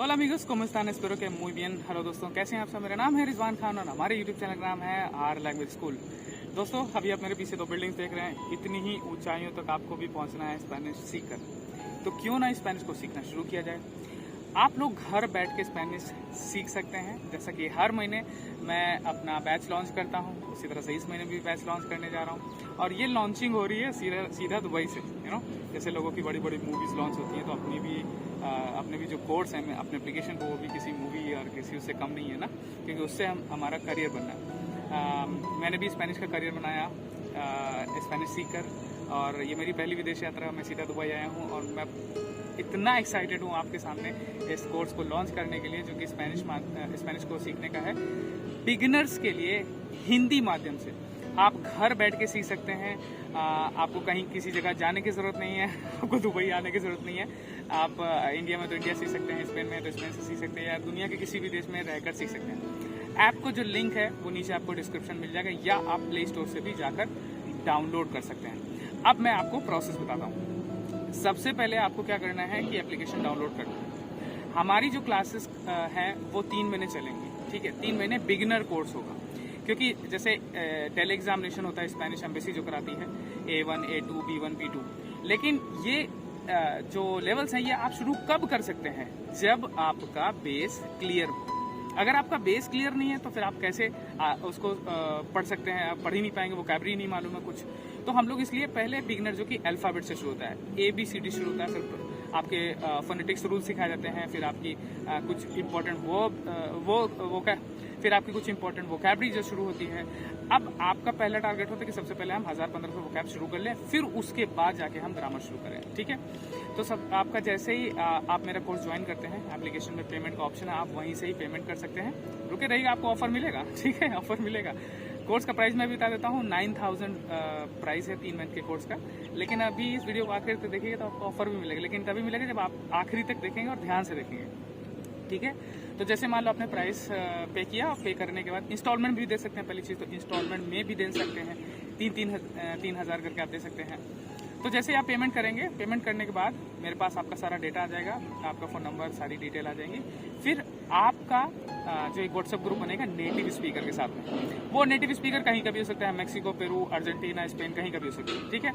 होला amigos, ¿cómo están? Espero que muy bien। Hello दोस्तों, कैसे हैं आप सब? मेरा नाम है रिजवान खान और हमारे यूट्यूब चैनल का नाम है आर लैंग्वेज स्कूल। दोस्तों, अभी आप मेरे पीछे दो बिल्डिंग्स देख रहे हैं। इतनी ही ऊंचाइयों तक आपको भी पहुंचना है स्पेनिश सीखकर, तो क्यों ना स्पेनिश को सीखना शुरू किया जाए। आप लोग घर बैठ के स्पेनिश सीख सकते हैं। जैसा कि हर महीने मैं अपना बैच लॉन्च करता हूं, उसी तरह से इस महीने भी बैच लॉन्च करने जा रहा हूं। और ये लॉन्चिंग हो रही है सीधा दुबई से। जैसे लोगों की बड़ी बड़ी मूवीज लॉन्च होती हैं, तो अपने भी जो कोर्स है अपने एप्लीकेशन को, वो भी किसी मूवी और किसी उससे कम नहीं है ना, क्योंकि उससे हमारा करियर बनना है। मैंने भी स्पेनिश का करियर बनाया स्पेनिश सीखकर, और ये मेरी पहली विदेश यात्रा। मैं सीधा दुबई आया हूँ और मैं इतना एक्साइटेड हूँ आपके सामने इस कोर्स को लॉन्च करने के लिए, जो कि स्पेनिश को सीखने का है बिगिनर्स के लिए हिंदी माध्यम से। आप घर बैठ के सीख सकते हैं। आपको कहीं किसी जगह जाने की ज़रूरत नहीं है, आपको दुबई आने की ज़रूरत नहीं है। आप इंडिया में तो इंडिया सीख सकते हैं, स्पेन में तो स्पेन से सीख सकते हैं, या दुनिया के किसी भी देश में रहकर सीख सकते हैं। ऐप को जो लिंक है वो नीचे आपको डिस्क्रिप्शन मिल जाएगा, या आप प्ले स्टोर से भी जाकर डाउनलोड कर सकते हैं। अब मैं आपको प्रोसेस बताता हूँ। सबसे पहले आपको क्या करना है कि एप्लीकेशन डाउनलोड करना है। हमारी जो क्लासेस हैं वो 3 महीने चलेंगी, ठीक है। 3 महीने बिगिनर कोर्स होगा, क्योंकि जैसे टेली एग्जामिनेशन होता है स्पेनिश एम्बेसी जो कराती है, A1, A2, B1, B2। लेकिन ये जो लेवल्स हैं ये आप शुरू कब कर सकते हैं? जब आपका बेस क्लियर हो। अगर आपका बेस क्लियर नहीं है तो फिर आप कैसे उसको पढ़ सकते हैं? आप पढ़ ही नहीं पाएंगे, वोकैबुलरी नहीं मालूम है कुछ। तो हम लोग इसलिए पहले बिगिनर, जो कि अल्फाबेट से शुरू होता है, ABCD शुरू होता है, फिर आपके फोनेटिक्स रूल सिखाए जाते हैं, फिर आपकी कुछ इंपॉर्टेंट फिर आपकी कुछ इंपॉर्टेंट वोकैबुलरी जो शुरू होती है। अब आपका पहला टारगेट होता है कि सबसे पहले हम 1000-1500 वोकैब शुरू कर लें, फिर उसके बाद जाके हम ग्रामर शुरू करें, ठीक है। तो सब आपका जैसे ही आप मेरा कोर्स ज्वाइन करते हैं, एप्लीकेशन में पेमेंट का ऑप्शन है, आप वहीं से ही पेमेंट कर सकते हैं। रुके रहिएगा, आपको ऑफर मिलेगा, ठीक है, ऑफर मिलेगा। कोर्स का प्राइस मैं भी बता देता हूँ, 9000 प्राइस है 3 मंथ के कोर्स का। लेकिन अभी इस वीडियो को आखिर तक देखिएगा तो आपको ऑफर भी मिलेगा, लेकिन तभी मिलेगा जब आप आखिरी तक देखेंगे और ध्यान से देखेंगे, ठीक है। तो जैसे मान लो आपने प्राइस पे किया, पे करने के बाद इंस्टॉलमेंट भी दे सकते हैं। पहली चीज़ तो इंस्टॉलमेंट में भी दे सकते हैं, 3,000 करके आप दे सकते हैं। तो जैसे आप पेमेंट करेंगे, पेमेंट करने के बाद मेरे पास आपका सारा डेटा आ जाएगा, आपका फ़ोन नंबर, सारी डिटेल आ जाएंगी। फिर आपका जो एक व्हाट्सएप ग्रुप बनेगा नेटिव स्पीकर के साथ में। वो नेटिव स्पीकर कहीं का भी हो सकता है, मैक्सिको, पेरू, अर्जेंटीना, स्पेन, कहीं का भी हो सकता है, ठीक है।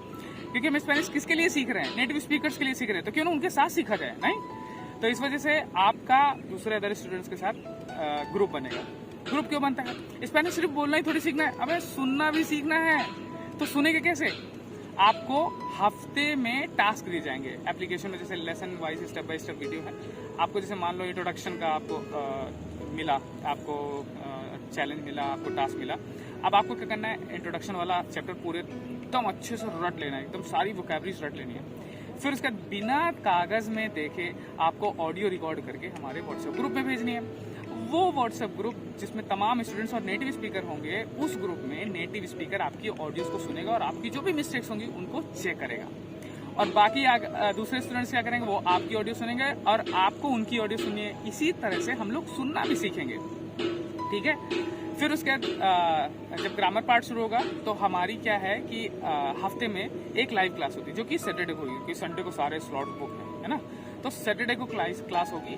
क्योंकि हम स्पेनिश किसके लिए सीख रहे हैं? नेटिव स्पीकर्स के लिए सीख रहे हैं, तो क्यों ना उनके साथ सीखा जाए, नहीं? तो इस वजह से आपका दूसरे अदर स्टूडेंट्स के साथ ग्रुप बनेगा। ग्रुप क्यों बनता है? स्पेनिश सिर्फ बोलना ही थोड़ी सीखना है, अबे सुनना भी सीखना है। तो सुनेंगे कैसे? आपको हफ्ते में टास्क दिए जाएंगे एप्लीकेशन में, जैसे lesson wise step by step video है। आपको जैसे मान लो इंट्रोडक्शन का आपको मिला, आपको चैलेंज मिला, आपको टास्क मिला। अब आपको क्या करना है? इंट्रोडक्शन वाला चैप्टर पूरे एकदम अच्छे से रट लेना है, एकदम सारी वोकैबुलरीज रट लेनी है। फिर उसका बिना कागज में देखे आपको ऑडियो रिकॉर्ड करके हमारे व्हाट्सएप ग्रुप में भेजनी है। वो व्हाट्सएप ग्रुप जिसमें तमाम स्टूडेंट्स और नेटिव स्पीकर होंगे, उस ग्रुप में नेटिव स्पीकर आपकी ऑडियोज को सुनेगा और आपकी जो भी मिस्टेक्स होंगी उनको चेक करेगा। और बाकी दूसरे स्टूडेंट्स क्या करेंगे? वो आपकी ऑडियो सुनेंगे और आपको उनकी ऑडियो सुननी है। इसी तरह से हम लोग सुनना भी सीखेंगे, ठीक है। फिर उसके बाद जब ग्रामर पार्ट शुरू होगा तो हमारी क्या है कि हफ्ते में एक लाइव क्लास होती है, जो कि सैटरडे को होगी, क्योंकि संडे को सारे स्लॉट बुक है ना। तो सैटरडे को क्लास होगी,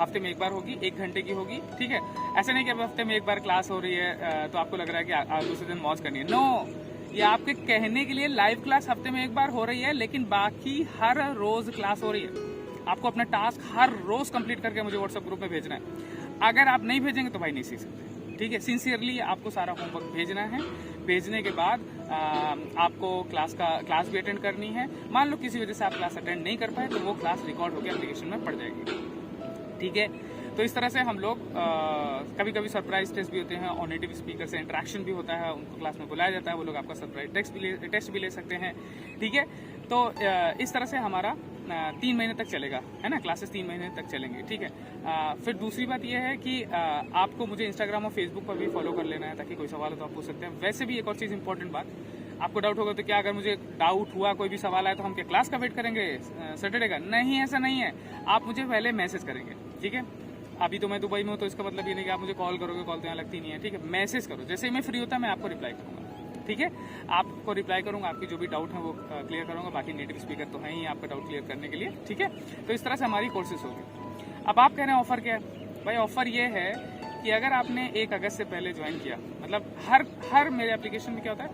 हफ्ते में एक बार होगी, 1 घंटे की होगी, ठीक है। ऐसा नहीं कि अब हफ्ते में एक बार क्लास हो रही है तो आपको लग रहा है कि दूसरे दिन मौज करनी है। नो, ये आपके कहने के लिए लाइव क्लास हफ्ते में एक बार हो रही है, लेकिन बाकी हर रोज क्लास हो रही है। आपको अपना टास्क हर रोज कंप्लीट करके मुझे व्हाट्सएप ग्रुप में भेजना है। अगर आप नहीं भेजेंगे तो भाई नहीं सीख सकते, ठीक है। सिंसियरली आपको सारा होमवर्क भेजना है। भेजने के बाद आपको क्लास भी अटेंड करनी है। मान लो किसी वजह से आप क्लास अटेंड नहीं कर पाए तो वो क्लास रिकॉर्ड होकर एप्लीकेशन में पड़ जाएगी, ठीक है। तो इस तरह से हम लोग कभी कभी सरप्राइज टेस्ट भी होते हैं और नेटिव स्पीकर से इंटरेक्शन भी होता है, उनको क्लास में बुलाया जाता है, वो लोग आपका सरप्राइज टेस्ट भी ले सकते हैं, ठीक है। तो इस तरह से हमारा 3 महीने तक चलेगा, है ना। क्लासेस 3 महीने तक चलेंगे, ठीक है। फिर दूसरी बात यह है कि आपको मुझे इंस्टाग्राम और फेसबुक पर भी फॉलो कर लेना है, ताकि कोई सवाल हो तो आप पूछ सकते हैं। वैसे भी एक और चीज़ इंपॉर्टेंट बात, आपको डाउट होगा तो क्या अगर मुझे डाउट हुआ, कोई भी सवाल आया, तो हम क्या क्लास का वेट करेंगे सैटरडे का? नहीं, ऐसा नहीं है। आप मुझे पहले मैसेज करेंगे, ठीक है। अभी तो मैं दुबई में हूँ, तो इसका मतलब ये नहीं कि आप मुझे कॉल करोगे, कॉल तो यहाँ लगती नहीं है, ठीक है। मैसेज करो, जैसे ही मैं फ्री होता है मैं आपको रिप्लाई करूँगा, ठीक है। आपको रिप्लाई करूंगा, आपकी जो भी डाउट है वो क्लियर करूंगा। बाकी नेटिव स्पीकर तो है ही आपका डाउट क्लियर करने के लिए, ठीक है। तो इस तरह से हमारी कोर्सेज होगी। अब आप कह रहे हैं ऑफर क्या है? भाई ऑफर ये है कि अगर आपने 1 अगस्त से पहले ज्वाइन किया, मतलब हर मेरे एप्लीकेशन में क्या होता है,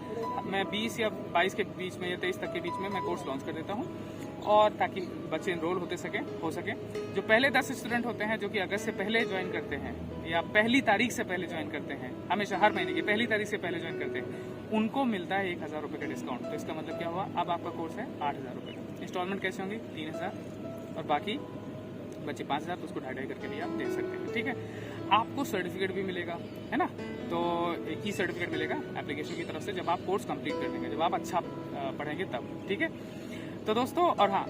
मैं 20 या 22 के बीच में या 23 तक के बीच में मैं कोर्स लॉन्च कर देता हूँ, और ताकि बच्चे इनरोल हो सके। जो पहले 10 स्टूडेंट होते हैं जो कि अगस्त से पहले ज्वाइन करते हैं या पहली तारीख से पहले ज्वाइन करते हैं, हमेशा हर महीने की पहली तारीख से पहले ज्वाइन करते हैं, उनको मिलता है 1000 रुपये का डिस्काउंट। तो इसका मतलब क्या हुआ, अब आपका कोर्स है 8000 रुपये का। इंस्टॉलमेंट कैसे होंगी? 3000, और बाकी बच्चे 5000, तो उसको 2.5 करके लिए आप दे सकते हैं। ठीक है, आपको सर्टिफिकेट भी मिलेगा, है ना। तो एक ही सर्टिफिकेट मिलेगा एप्लीकेशन की तरफ से जब आप कोर्स कंप्लीट कर देंगे, जब आप अच्छा पढ़ेंगे तब। ठीक है, तो दोस्तों, और हाँ,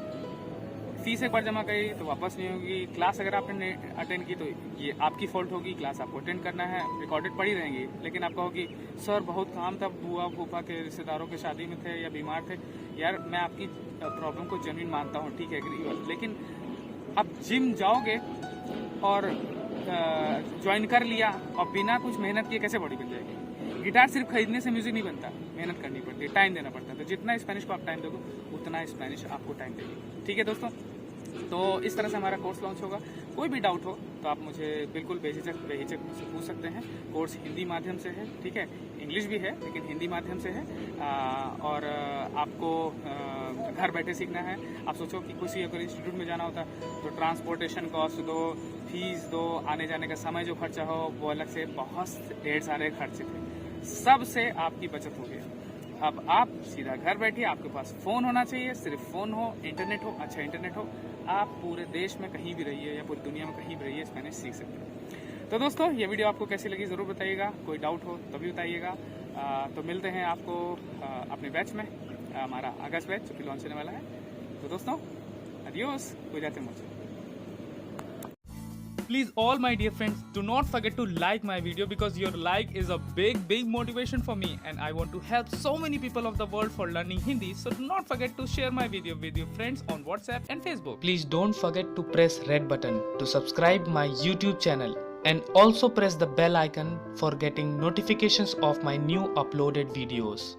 फीस एक बार जमा करी तो वापस नहीं होगी। क्लास अगर आपने अटेंड की तो ये आपकी फॉल्ट होगी, क्लास आपको अटेंड करना है, रिकॉर्डेड पड़ी रहेंगी। लेकिन आप कहोगी सर बहुत काम था, बुआ फूफा के रिश्तेदारों के शादी में थे या बीमार थे। यार मैं आपकी प्रॉब्लम को जेन्युइन मानता हूँ, ठीक है, लेकिन अब जिम जाओगे और ज्वाइन कर लिया और बिना कुछ मेहनत किए कैसे बॉडी बन जाएगी? गिटार सिर्फ खरीदने से म्यूजिक नहीं बनता, मेहनत करनी पड़ती है, टाइम देना पड़ता है। तो जितना स्पेनिश को आप टाइम दोगे उतना स्पेनिश आपको टाइम देगी। ठीक है दोस्तों, तो इस तरह से हमारा कोर्स लॉन्च होगा। कोई भी डाउट हो तो आप मुझे बिल्कुल बेहिचक मुझसे पूछ सकते हैं। कोर्स हिंदी माध्यम से है, ठीक है, इंग्लिश भी है लेकिन हिंदी माध्यम से है। और आपको घर बैठे सीखना है। आप सोचो कि किसी अगर इंस्टीट्यूट में जाना होता तो ट्रांसपोर्टेशन कॉस्ट दो, फीस दो, आने जाने का समय जो खर्चा हो वो अलग से बहुत ढेर सारे खर्चे थे, सबसे आपकी बचत हो गई। अब आप सीधा घर बैठिए, आपके पास फोन होना चाहिए, सिर्फ फोन हो, इंटरनेट हो, अच्छा इंटरनेट हो, आप पूरे देश में कहीं भी रहिए या पूरी दुनिया में कहीं भी रहिए स्पेनिश सीख सकते हैं। तो दोस्तों, ये वीडियो आपको कैसी लगी जरूर बताइएगा, कोई डाउट हो तभी बताइएगा। तो मिलते हैं आपको अपने बैच में, हमारा अगस्त बैच जो कि लॉन्च होने वाला है। तो दोस्तों, adios, cuídate mucho. Please, all my dear friends, do not forget to like my video because your like is a big motivation for me, and I want to help so many people of the world for learning Hindi. So do not forget to share my video with your friends on WhatsApp and Facebook. Please don't forget to press red button to subscribe my YouTube channel, and also press the bell icon for getting notifications of my new uploaded videos.